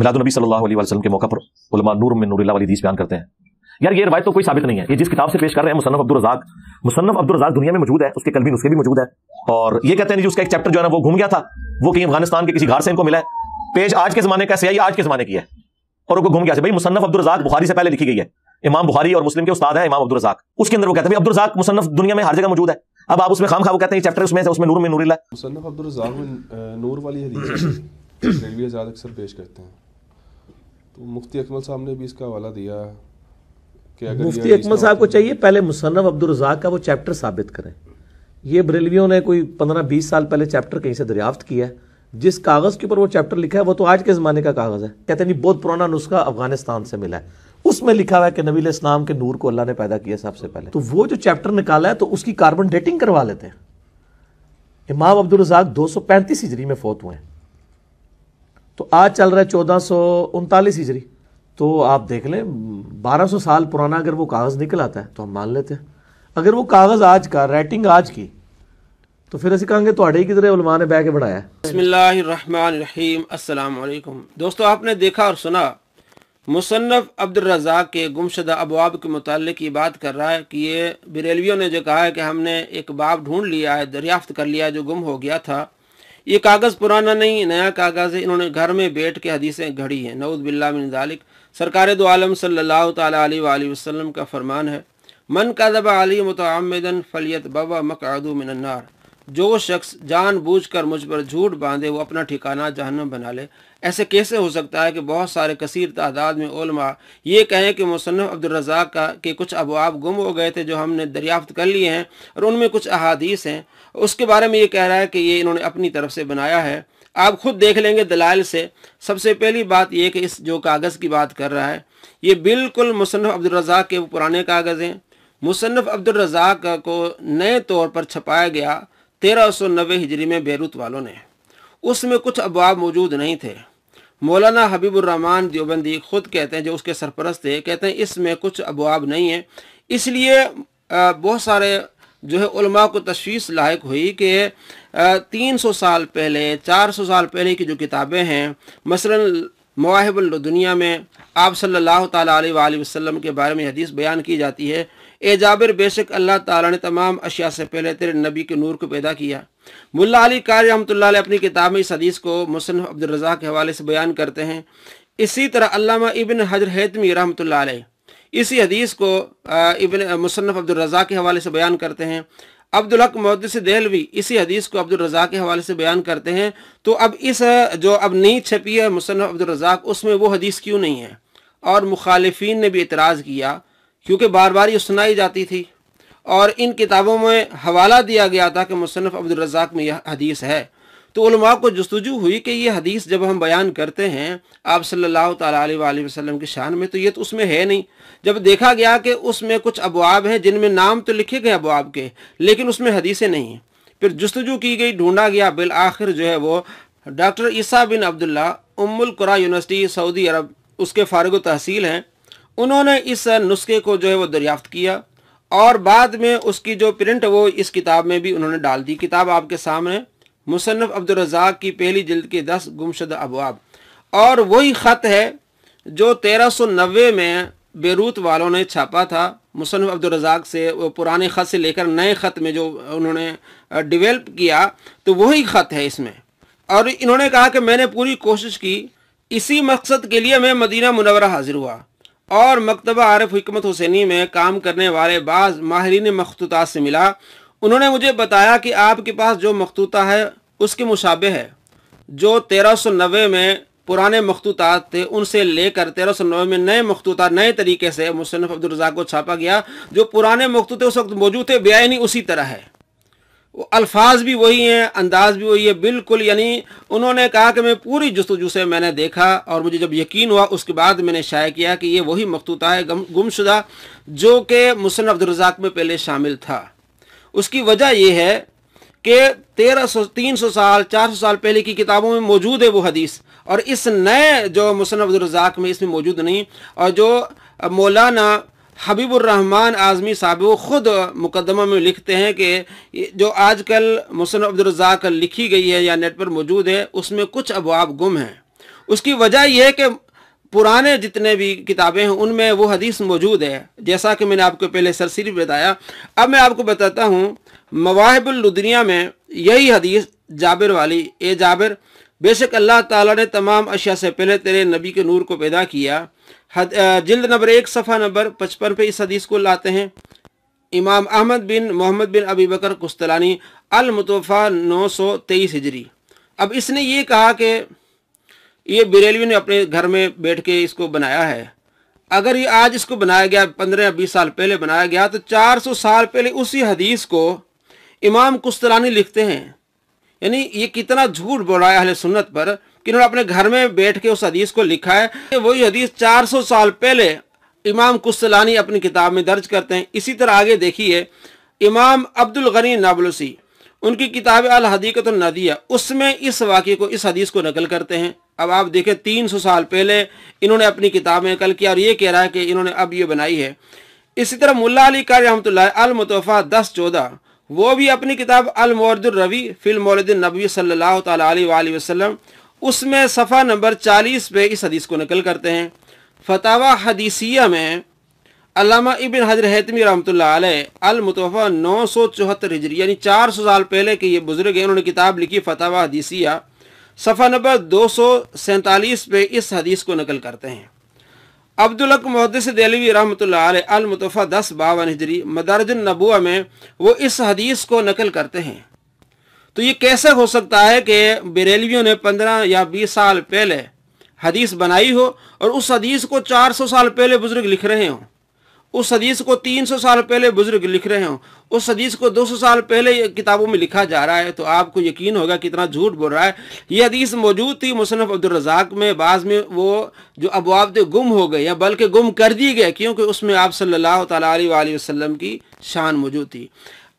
मिलाद नबी सल्लल्लाहु अलैहि वसल्लम के मौका पर उलमा नूर मिन नूरिल्लाह वाली हदीस बयान करते हैं। यार ये रवायत तो कोई साबित नहीं है, ये जिस किताब से पेश कर रहे हैं मुसन्नफ अब्दुर रज़ाक दुनिया में मौजूद है, उसके कल्बी नुस्खे भी मौजूद है, और ये कहते हैं जी उसका एक चैप्टर जो है ना वो घूम गया था, वो कहीं अफगानिस्तान के किसी घाट से इनको मिला है, पेज आज के जमाने का स्याही आज के जमाने की है, और वो घूम गया। भाई मुसन्नफ अब्दुर रज़ाक बुखारी से पहले लिखी गई है, इमाम बुखारी और मुस्लिम के उस्ताद है इमाम अब्दुर रज़ाक, उसके अंदर वो कहते हैं भाई अब्दुर रज़ाक मुसन्नफ दुनिया में हर जगह मौजूद है, अब आप उसमें खाम खा वो कहते हैं चैप्टर उसमें नूर में नूरिल्लाह। मुसन्नफ अब्दुर रज़ाक में नूर वाली हदीस रेलवी आज़ाद अक्सर पेश करते हैं, तो मुफ्ती अकमल साहब ने भी इसका हवाला दिया कि अगर मुफ्ती अकमल साहब को चाहिए पहले मुसन्नफ अब्दुर रज़ाक का वो चैप्टर साबित करें। ये बरेलवियों ने कोई 15-20 साल पहले चैप्टर कहीं से दरियाफ्त किया है, जिस कागज़ के ऊपर वो चैप्टर लिखा है वो तो आज के ज़माने का कागज़ है। कहते हैं बहुत पुराना नुस्खा अफगानिस्तान से मिला है, उसमें लिखा हुआ है कि नबी इस्लाम के नूर को अल्लाह ने पैदा किया सबसे पहले। तो वो जो चैप्टर निकाला है तो उसकी कार्बन डेटिंग करवा लेते हैं। इमाम अब्दुर रज़ाक 235 हिजरी में फौत हुए हैं, तो आज चल रहा है 1439 हिजरी, तो आप देख लें 1200 साल पुराना अगर वो कागज़ निकल आता है तो हम मान लेते हैं। अगर वो कागज़ आज का, राइटिंग आज की, तो फिर ਅਸੀਂ कहेंगे ਤੁਹਾਡੇ ही किधर उलमा ने बह के बनाया है। बिस्मिल्लाहिर्रहमानिर्रहीम, अस्सलाम वालेकुम। दोस्तों, आपने देखा और सुना मुसन्नफ अब्दुर रज़ाक के गुमशुदा अबवाब के मुताल्लिक ये बात कर रहा है कि ये बरेलवियों ने जो कहा है कि हमने एक बाब ढूंढ लिया है, दरियाफ्त कर लिया है जो गुम हो गया था। ये कागज़ पुराना नहीं, नया कागज़ है, इन्होंने घर में बैठ के हदीसें घड़ी हैं, नऊज़ बिल्लाह मिन ज़ालिक। सरकार दो आलम सल्लल्लाहु तआला अलैहि वसल्लम का फरमान है, मन कज़बा अलैहि मुतअम्मिदन फलियतबव्वा मक़अदहु मिनन नार। जो शख्स जानबूझकर मुझ पर झूठ बांधे वो अपना ठिकाना जहन्नम बना ले। ऐसे कैसे हो सकता है कि बहुत सारे कसीर तादाद में उलमा ये कहें कि मुसन्नफ अब्दुर रज़ाक के कुछ अबवाब गुम हो गए थे जो हमने दरियाफ्त कर लिए हैं और उनमें कुछ अहादीस हैं, उसके बारे में ये कह रहा है कि ये इन्होंने अपनी तरफ से बनाया है। आप खुद देख लेंगे दलाइल से। सबसे पहली बात यह कि इस जो कागज़ की बात कर रहा है ये बिल्कुल मुसन्नफ अब्दुर रज़ाक के पुराने कागज़ हैं। मुसन्नफ अब्दुर रज़ाक को नए तौर पर छपाया गया 1390 हिजरी में बैरूत वालों ने। उसमें कुछ अबवाब मौजूद नहीं थे। मौलाना हबीबुर रहमान देवबंदी खुद कहते हैं, जो उसके सरपरस्त थे, कहते हैं इसमें कुछ अबवाब नहीं है। इसलिए बहुत सारे जो है उलमा को तशवीश लायक हुई कि 300 साल पहले 400 साल पहले की जो किताबें हैं, मसलन मवाहिबुल दुनिया में आप सल्लल्लाहु ताला अलैहि वसल्लम के बारे में हदीस बयान की जाती है, ए जाबिर बेशक अल्लाह ताला ने तमाम अशिया से पहले तेरे नबी के नूर को पैदा किया। मुल्ला अली कारी रहमतुल्लाह अलैह अपनी किताब में इस हदीस को मुसन्नफ अब्दुर रज़ाक के हवाले से बयान करते हैं। इसी तरह अल्लामा इब्न हजर हैतमी रहमतुल्लाह अलैह इसी हदीस को इब्न मुसन्नफ अब्दुर रज़ाक के हवाले से बयान करते हैं। अब्दुल हक मुहद्दिस देहलवी इसी हदीस को अब्दुल रज़ाक के हवाले से बयान करते हैं। तो अब इस जो अब नई छपी है मुसन्नफ अब्दुल रज़ाक, उसमें वो हदीस क्यों नहीं है? और मुखालिफिन ने भी इतराज़ किया, क्योंकि बार बार ये सुनाई जाती थी और इन किताबों में हवाला दिया गया था कि मुसन्नफ अब्दुल रज़ाक में यह हदीस है। तो उलमा को जुस्तजू हुई कि ये हदीस जब हम बयान करते हैं आप सल्लल्लाहु ताला अलैहि वसल्लम की शान में, तो ये तो उसमें है नहीं। जब देखा गया कि उसमें कुछ अबवाब हैं जिनमें नाम तो लिखे गए अबवाब के, लेकिन उसमें हदीसें नहीं हैं। फिर जुस्तजू की गई, ढूंढा गया, बिल आखिर जो है वो डॉक्टर ईसा बिन अब्दुल्ला उम्मुल कुरा यूनिवर्सिटी सऊदी अरब उसके फारिग तहसील हैं, उन्होंने इस नुस्खे को जो है वो दरियाफ्त किया और बाद में उसकी जो प्रिंट वो इस किताब में भी उन्होंने डाल दी। किताब आपके सामने मुसन्नफ अब्दुर रज़ाक की पहली जिल्द के 10 गुमशुदा अबवाब, और वही ख़त है जो 1390 में बैरूत वालों ने छापा था। मुसन्नफ अब्दुर रज़ाक से वो पुराने ख़त से लेकर नए ख़त में जो उन्होंने डेवलप किया, तो वही ख़त है इसमें। और इन्होंने कहा कि मैंने पूरी कोशिश की, इसी मकसद के लिए मैं मदीना मुनव्वरा हाजिर हुआ और मकतबा आरिफ हिकमत हुसैनी में काम करने वाले बाज़ माहिरीन मखतूतात से मिला। उन्होंने मुझे बताया कि आपके पास जो मखतूता है उसके मुशाबे है। जो 1390 में पुराने मखतूतात थे उनसे लेकर 1390 में नए मखतूतात नए तरीके से मुसन्नफ अब्दुल रज़ाक को छापा गया। जो पुराने मखतूते उस वक्त मौजूद थे बयानी उसी तरह है, वो अल्फाज भी वही हैं, अंदाज भी वही है बिल्कुल। यानी उन्होंने कहा कि मैं पूरी जुस्तजू से मैंने देखा और मुझे जब यकीन हुआ उसके बाद मैंने शाया किया कि ये वही मखतूता है गुमशुदा जो कि मुसन्नफ अब्दुल रज़ाक में पहले शामिल था। उसकी वजह यह है कि 300 साल 400 साल पहले की किताबों में मौजूद है वो हदीस, और इस नए जो मुसन्नफ अब्दुल रज़ाक में इसमें मौजूद नहीं। और जो मौलाना हबीबुर रहमान आज़मी साहब वो ख़ुद मुकदमा में लिखते हैं कि जो आजकल मुसन्नफ अब्दुल रज़ाक लिखी गई है या नेट पर मौजूद है उसमें कुछ अबवाब गुम हैं। उसकी वजह यह है कि पुराने जितने भी किताबें हैं उनमें वो हदीस मौजूद है, जैसा कि मैंने आपको पहले सरसरी बताया। अब मैं आपको बताता हूँ मवाहिबुल लुदनिया में यही हदीस जाबिर वाली, ए जाबिर, बेशक अल्लाह ताला ने तमाम अशिया से पहले तेरे नबी के नूर को पैदा किया। जिल्द नंबर 1 सफ़ा नंबर 55 पे इस हदीस को लाते हैं। इमाम अहमद बिन मोहम्मद बिन अबी बकर कुस्तलानी अल मुतवफ़ा 923 हिजरी। अब इसने ये कहा कि ये बरेलवी ने अपने घर में बैठ के इसको बनाया है। अगर ये आज इसको बनाया गया, 15 या 20 साल पहले बनाया गया, तो 400 साल पहले उसी हदीस को इमाम कुस्तलानी लिखते हैं। यानी ये कितना झूठ बोल रहा है अहले सुन्नत पर कि इन्होंने अपने घर में बैठ के उस हदीस को लिखा है। वही हदीस 400 साल पहले इमाम कुस्तलानी अपनी किताब में दर्ज करते हैं। इसी तरह आगे देखिए, इमाम अब्दुल गनी नाबलुसी उनकी किताब अल हदीक़तुन नदिया, उसमें इस वाक़े को, इस हदीस को नकल करते हैं। अब आप देखें 300 साल पहले इन्होंने अपनी किताब में नकल किया और ये कह रहा है कि इन्होंने अब ये बनाई है। इसी तरह मुल्ला अली कारी रहमतुल्लाह अल मुतवफ़ा 1014, वो भी अपनी किताब अल मौरिदुर रवी फिल मौलिदिन नबी सल्लल्लाहु तआला अलैहि वसल्लम, उसमें सफ़ा नंबर 40 पे इस हदीस को नकल करते हैं। फतावा हदीसिया में अल्लामा इब्न हजर हैतमी रहमतुल्लाह अलैह अल मुतवफ़ा 974 हिजरी, यानी 400 साल पहले के ये बुजुर्ग हैं, उन्होंने किताब लिखी फतावा हदीसिया, सफ़ा नंबर 247 पे इस हदीस को नकल करते हैं। अब्दुल हक मुहद्दिस देहलवी रहमतुल्लाह अलैह अल मुतवफ़ा 1052 हिजरी मदारिजुन नबुवा में वो इस हदीस को नकल करते हैं। तो ये कैसे हो सकता है कि बरेलवियों ने 15 या 20 साल पहले हदीस बनाई हो और उस हदीस को 400 साल पहले बुजुर्ग लिख रहे हों, उस हदीस को 300 साल पहले बुजुर्ग लिख रहे हों, उस हदीस को 200 साल पहले किताबों में लिखा जा रहा है। तो आपको यकीन होगा कितना झूठ बोल रहा है। ये हदीस मौजूद थी मुसन्नफ़ अब्दुल रज़ाक में, बाज़ में वो जो अबवाब थे गुम हो गए या बल्कि गुम कर दिए गए, क्योंकि उसमें आप सल्लल्लाहु तआला अलैहि वसल्लम की शान मौजूद थी।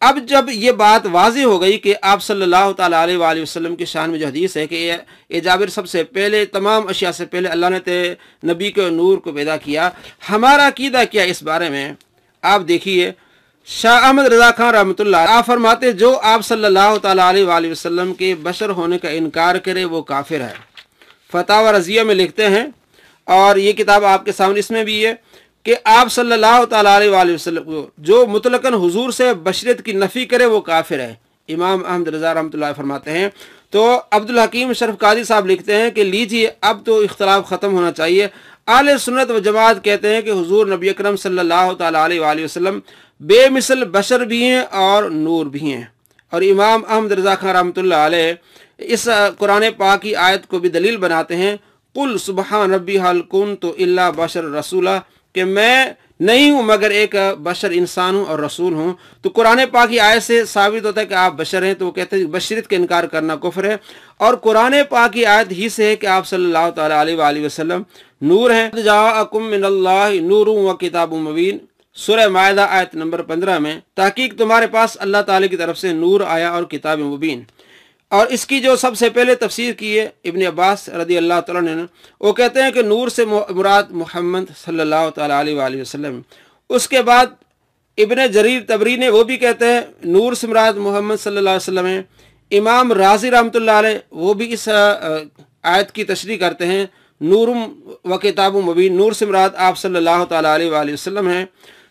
अब जब ये बात वाज़ेह हो गई कि आप सल्लल्लाहु तआला अलैहि वसल्लम की शान में जो हदीस है कि ए जाबिर, सबसे पहले तमाम अशिया से पहले अल्लाह ने तेरे नबी के नूर को पैदा किया, हमारा अकीदा क्या इस बारे में आप देखिए। शाह अहमद रज़ा खान रहमतुल्लाह आप फरमाते, जो आप सल्लल्लाहु तआला अलैहि वसल्लम के बशर होने का इनकार करे वो काफिर है। फतावा रज़िया में लिखते हैं, और ये किताब आपके सामने इसमें भी है कि आप सल्लल्लाहु तआला अलैहि वसल्लम को जो मुतलकन हुजूर से बशरियत की नफ़ी करे वो काफिर है। इमाम अहमद रज़ा रहमतुल्लाह फरमाते हैं। तो अब्दुल हकीम शरफ कादी साहब लिखते हैं कि लीजिए अब तो इख्तलाफ ख़त्म होना चाहिए। आले सुन्नत व जमात कहते हैं कि हुजूर नबी अकरम सल्लल्लाहु तआला अलैहि वसल्लम बेमिसल बशर भी हैं और नूर भी हैं। और इमाम अहमद रज़ा खान रहमतुल्लाह अलैह इस कुरान पाक की आयत को भी दलील बनाते हैं, कुल सुबहान रब्बी हल कुन्तु इल्ला बशर रसूला, कि मैं नहीं हूँ मगर एक बशर इंसान हूँ और रसूल हूँ। तो कुरान पाक की आयत से साबित होता है कि आप बशर हैं, तो वो कहते हैं बशरियत का इनकार करना कुफ्र है। और कुरान पाक की आयत ही से है कि आप सल्लल्लाहु तआला अलैहि वसल्लम नूर हैं। जाअकुम मिनल्लाहि नूरुन व किताबुम मुबीन, सूरह माइदा आयत नंबर 15 में, ताकीक तुम्हारे पास अल्लाह ताला की तरफ से नूर आया और किताब मुबीन। और इसकी जो सबसे पहले तफसीर की है इब्न अब्बास रदी अल्लाह तआला अन्हु, वो कहते हैं कि नूर से मुराद मोहम्मद सल्लल्लाहु तआला अलैहि वसल्लम। उसके बाद इब्न जरीर तबरी ने वो भी कहते हैं नूर से मुराद मोहम्मद सल्लल्लाहु अलैहि वसल्लम है। इमाम राजी रहमतुल्लाह अलैह वो भी इस आयत की तशरीह करते हैं, नूरुम व किताबुम मुबीन, नूर से मुराद आप सल्लल्लाहु तआला अलैहि वसल्लम है।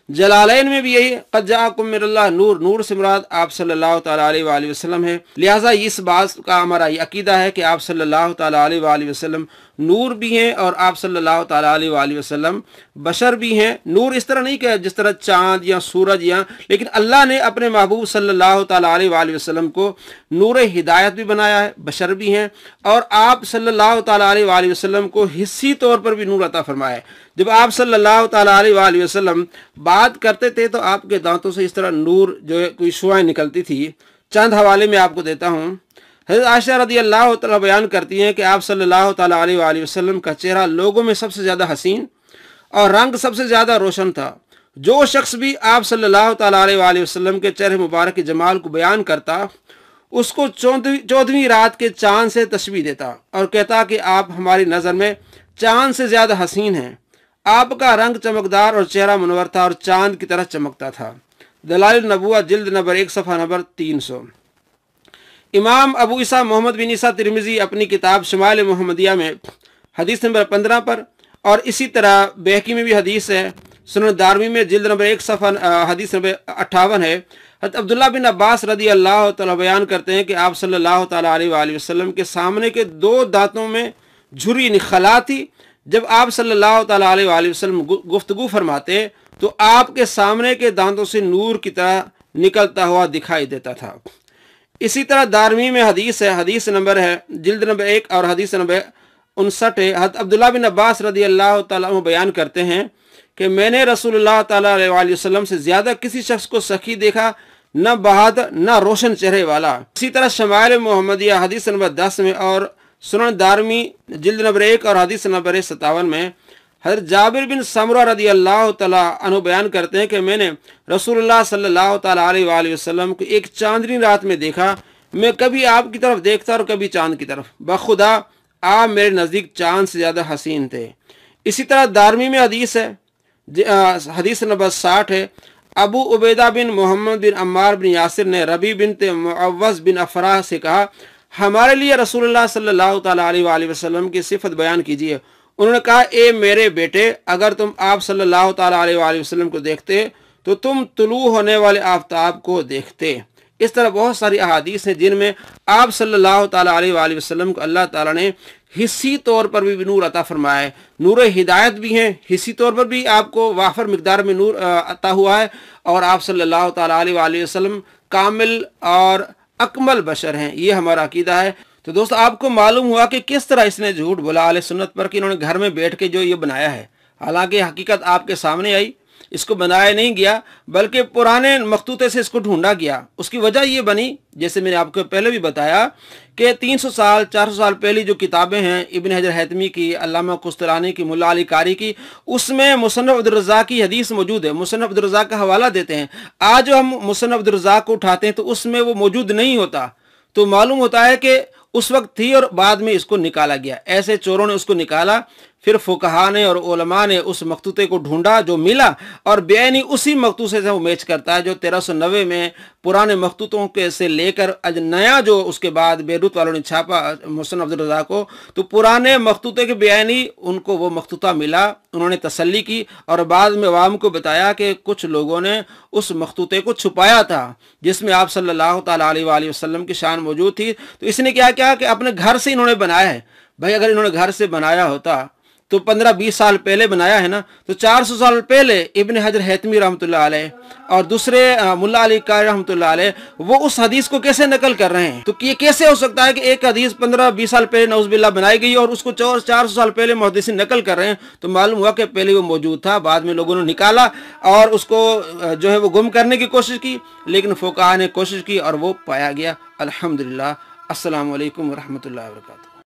जलालैन में भी यही क़द जाअकुम मिनल्लाह नूर, नूर से मुराद आप सल्लल्लाहु तआला अलैहि वसल्लम है। लिहाजा इस बात का हमारा ये अकीदा है कि आप सल्लल्लाहु तआला अलैहि वसल्लम नूर भी हैं और आप सल्लल्लाहु तआला अलैहि वसल्लम बशर भी हैं। नूर इस तरह नहीं कि जिस तरह चाँद या सूरज या, लेकिन अल्लाह ने अपने महबूब सल्लल्लाहु तआला अलैहि वसल्लम को नूर हिदायत भी बनाया है, बशर भी हैं, और आप सल्लल्लाहु तआला अलैहि वसल्लम को हिस्सी तौर पर भी नूर अता फरमाया है। जब आप सल्लल्लाहु तआला अलैहि वसल्लम बात करते थे तो आपके दांतों से इस तरह नूर जो है कोई शुआएं निकलती थी। चंद हवाले में आपको देता हूँ। हज़रत आयशा रदी अल्लाह तआला बयान करती हैं कि आप सल्लल्लाहु तआला अलैहि वसल्लम का चेहरा लोगों में सबसे ज़्यादा हसीन और रंग सबसे ज़्यादा रोशन था। जो शख्स भी आप सल्लल्लाहु तआला अलैहि वसल्लम के चेहरे मुबारक के जमाल को बयान करता, उसको 14वीं रात के चाँद से तशबीह देता और कहता कि आप हमारी नज़र में चाँद से ज़्यादा हसीन हैं। आपका रंग चमकदार और चेहरा मुनव्वर था और चाँद की तरह चमकता था। दलाइल नबुव्वत जिल्द नंबर 1 सफ़ा नंबर 300। इमाम अबू ईसा मोहम्मद बिन ईसा तिरमिज़ी अपनी किताब शमाइल मुहम्मदिया में हदीस नंबर 15 पर, और इसी तरह बैहकी में भी हदीस है, सुनन दारमी में जिल्द नंबर 1 सफ़ा हदीस नंबर 58 है। हज़रत अब्दुल्लाह बिन अब्बास रदी अल्लाह तआला बयान करते हैं कि आप सल्लल्लाहु तआला अलैहि वसल्लम के सामने के 2 दांतों में झुर्री यानी खला थी। जब आप सल्लल्लाहु तआला अलैहि वसल्लम गुफ्तगू फरमाते तो आपके सामने के दांतों से नूर की तरह निकलता हुआ दिखाई देता था। इसी तरह दारमी में हदीस है, हदीस नंबर है जिल्द नंबर 1 और हदीस नंबर 59 है। हज़रत अब्दुल्लाह बिन अब्बास रदी अल्लाह तआला अन्हु बयान करते हैं कि मैंने रसूलुल्लाह तआला अलैहि वसल्लम से ज़्यादा किसी शख्स को सखी देखा, न बहादुर न रोशन चेहरे वाला। इसी तरह शमाइल मोहम्मदिया हदीस नंबर 10 में और सुनन दारमी जिल्द नंबर 1 और हदीस नंबर 57 में हज़रत जाबिर बिन समरा रदी अल्लाह तआला अन्हु बयान करते हैं कि मैंने रसूलुल्लाह सल्लल्लाहु तआला अलैहि वसल्लम को एक चांदनी रात में देखा। मैं कभी आपकी तरफ देखता और कभी चांद की तरफ, बखुदा आप मेरे नज़दीक चांद से ज़्यादा हसीन थे। इसी तरह दारमी में हदीस है, हदीस नंबर 60 है। अबू उबैदा बिन मोहम्मद बिन अम्मार बिन यासिर ने रबी बिन मुअव्वज़ बिन अफरा से कहा, हमारे लिए रसूलुल्लाह सल्लल्लाहु तआला अलैहि वसल्लम की सिफत बयान कीजिए। उन्होंने कहा, ए मेरे बेटे, अगर तुम आप सल्लल्लाहु तआला अलैहि वसल्लम को देखते तो तुम तुलू होने वाले आफताब को देखते। इस तरह बहुत सारी अहादीस हैं जिनमें आप सल्लल्लाहु तआला अलैहि वसल्लम को अल्लाह ताला ने हिस्सी तौर पर भी नूर अता फरमाया है। नूर हिदायत भी हैं, हिस्सी तौर पर भी आपको वाफर मिकदार में नूर अता हुआ है, और आप सल्लल्लाहु तआला अलैहि वसल्लम कामिल और अकमल बशर हैं। ये हमारा अकीदा है। तो दोस्तों, आपको मालूम हुआ कि किस तरह इसने झूठ बोला अहले सुन्नत पर कि इन्होंने घर में बैठ के जो ये बनाया है। हालांकि हकीकत आपके सामने आई, इसको बनाया नहीं गया बल्कि पुराने मखतूते से इसको ढूंढा गया। उसकी वजह ये बनी, जैसे मैंने आपको पहले भी बताया, कि 300 साल 400 साल पहले जो किताबें हैं इब्न हजर हैतमी की, अल्लामा कुस्तलानी की, मुल्ला अली कारी की, उसमें मुसन्नफ अब्दुर रज़्ज़ाक़ की हदीस मौजूद है। मुसन्नफ अब्दुर रज़्ज़ाक़ का हवाला देते हैं। आज जो हम मुसन्नफ अब्दुर रज़्ज़ाक़ को उठाते हैं तो उसमें वो मौजूद नहीं होता। तो मालूम होता है कि उस वक्त थी और बाद में इसको निकाला गया। ऐसे चोरों ने उसको निकाला, फिर फुकहा ने और उलमा ने उस मखतूते को ढूंढा, जो मिला, और बेआईनी उसी मखतूते से वो मैच करता है जो 1390 में पुराने मखतूतों के से लेकर आज नया जो उसके बाद बेरूत वालों ने छापा मुसन्नफ अब्दुर रज़्ज़ाक़ को, तो पुराने मखतूते के बेआईनी उनको वो मखतूता मिला। उन्होंने तसल्ली की और बाद में अवाम को बताया कि कुछ लोगों ने उस मखतूते को छुपाया था जिसमें आप सल्लल्लाहु तआला अलैहि वसल्लम की शान मौजूद थी। तो इसने क्या किया कि अपने घर से इन्होंने बनाया है। भाई, अगर इन्होंने घर से बनाया होता तो 15-20 साल पहले बनाया है ना, तो 400 साल पहले इब्न हजर हैतमी रहमतुल्लाह अलैह और दूसरे मुल्ला अली कारी रहमतुल्लाह अलैह वो उस हदीस को कैसे नकल कर रहे हैं? तो ये कैसे हो सकता है कि एक हदीस 15-20 साल पहले नौज़ुबिल्लाह बनाई गई और उसको 400 साल पहले मुहद्दिसीन नकल कर रहे हैं? तो मालूम हुआ कि पहले वो मौजूद था, बाद में लोगों ने निकाला और उसको जो है वो गुम करने की कोशिश की, लेकिन फुक़हा ने कोशिश की और वो पाया गया। अल्हम्दुलिल्लाह। अस्सलामु अलैकुम व रहमतुल्लाहि व बरकातुहू।